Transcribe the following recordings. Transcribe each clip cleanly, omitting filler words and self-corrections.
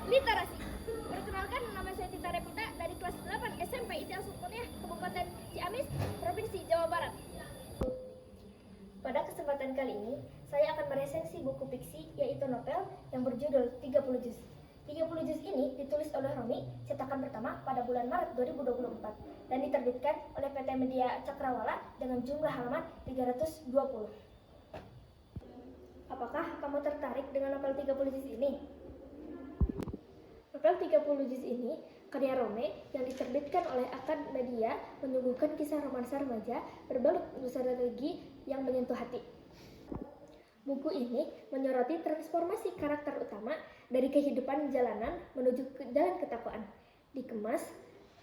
Literasi. Perkenalkan, nama saya Tita Repita dari kelas 8 SMP Ideal Sulkunia, Kabupaten Ciamis, Provinsi Jawa Barat. Pada kesempatan kali ini, saya akan meresensi buku fiksi yaitu novel yang berjudul 30 Juz. 30 Juz ini ditulis oleh Romi, cetakan pertama pada bulan Maret 2024 dan diterbitkan oleh PT Media Cakrawala dengan jumlah halaman 320. Apakah kamu tertarik dengan novel 30 Juz ini? Novel 30 Juz ini karya Rome yang diterbitkan oleh Akad Media menyuguhkan kisah romansa remaja berbalut nostalgia yang menyentuh hati. Buku ini menyoroti transformasi karakter utama dari kehidupan jalanan menuju ke jalan ketakwaan, dikemas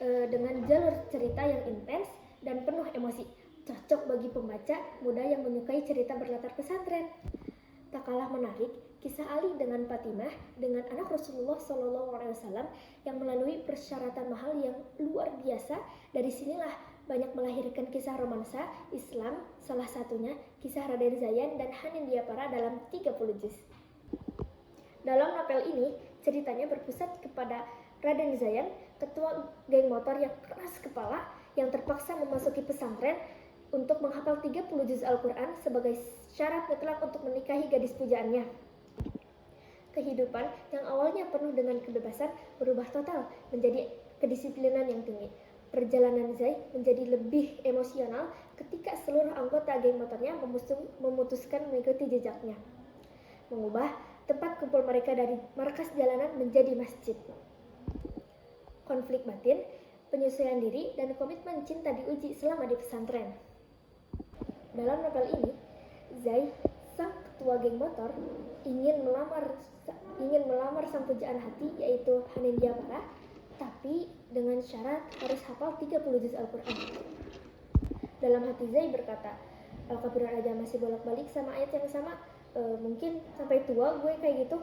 dengan jalur cerita yang intens dan penuh emosi, cocok bagi pembaca muda yang menyukai cerita berlatar pesantren. Tak kalah menarik, kisah Ali dengan Fatimah dengan anak Rasulullah SAW yang melalui persyaratan mahal yang luar biasa. Dari sinilah banyak melahirkan kisah romansa Islam, salah satunya kisah Raden Zayan dan Hanin Diapara dalam 30 Juz. Dalam novel ini, ceritanya berpusat kepada Raden Zayan, ketua geng motor yang keras kepala yang terpaksa memasuki pesantren untuk menghafal 30 juz Al-Quran sebagai syarat mutlak untuk menikahi gadis pujaannya. Kehidupan yang awalnya penuh dengan kebebasan berubah total menjadi kedisiplinan yang tinggi. Perjalanan Zai menjadi lebih emosional ketika seluruh anggota geng motornya memutuskan mengikuti jejaknya, mengubah tempat kumpul mereka dari markas jalanan menjadi masjid. Konflik batin, penyesuaian diri, dan komitmen cinta diuji selama di pesantren. Dalam novel ini, Zai, sang ketua geng motor, ingin melamar sang pujaan hati yaitu Hanin Diapara, tapi dengan syarat harus hafal 30 juz Al-Quran. Dalam hati Zai berkata, Al-Kafiran aja masih bolak-balik sama ayat yang sama, mungkin sampai tua gue kayak gitu.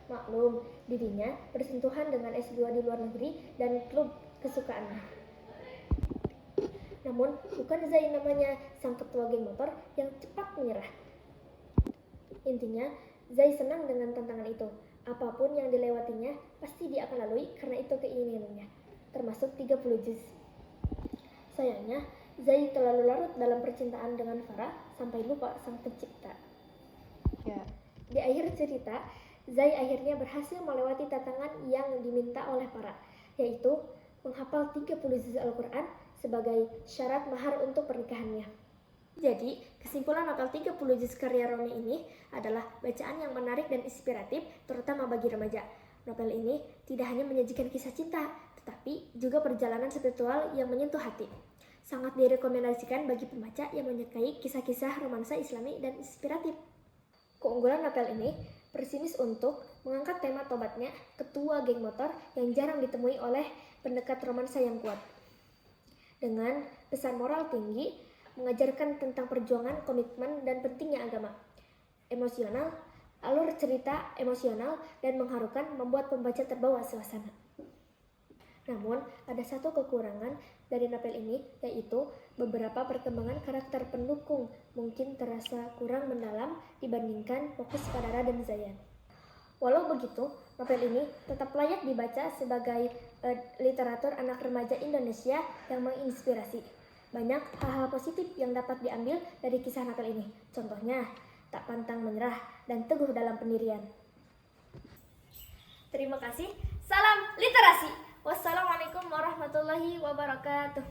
Maklum, dirinya bersentuhan dengan S2 di luar negeri dan klub kesukaannya. Namun, bukan Zai namanya sang ketua geng motor yang cepat menyerah. Intinya, Zai senang dengan tantangan itu. Apapun yang dilewatinya, pasti dia akan lalui karena itu keinginannya, termasuk 30 juz. Sayangnya, Zai terlalu larut dalam percintaan dengan Farah sampai lupa sang pencipta. Di akhir cerita, Zai akhirnya berhasil melewati tantangan yang diminta oleh Farah, yaitu menghafal 30 juz Al-Quran sebagai syarat mahar untuk pernikahannya. Jadi, kesimpulan novel 30 juz karya Romi ini adalah bacaan yang menarik dan inspiratif, terutama bagi remaja. Novel ini tidak hanya menyajikan kisah cinta, tetapi juga perjalanan spiritual yang menyentuh hati. Sangat direkomendasikan bagi pembaca yang menyukai kisah-kisah romansa Islami dan inspiratif. Keunggulan novel ini pesimis untuk mengangkat tema tobatnya ketua geng motor yang jarang ditemui oleh pendekat romansa yang kuat. Dengan pesan moral tinggi, mengajarkan tentang perjuangan, komitmen, dan pentingnya agama. Emosional, alur cerita emosional dan mengharukan membuat pembaca terbawa suasana. Namun, ada satu kekurangan dari novel ini, yaitu beberapa perkembangan karakter pendukung mungkin terasa kurang mendalam dibandingkan fokus pada Raden Zayan. Walau begitu, novel ini tetap layak dibaca sebagai literatur anak remaja Indonesia yang menginspirasi. Banyak hal-hal positif yang dapat diambil dari kisah novel ini. Contohnya, tak pantang menyerah dan teguh dalam pendirian. Terima kasih. Salam literasi. Wassalamualaikum warahmatullahi wabarakatuh.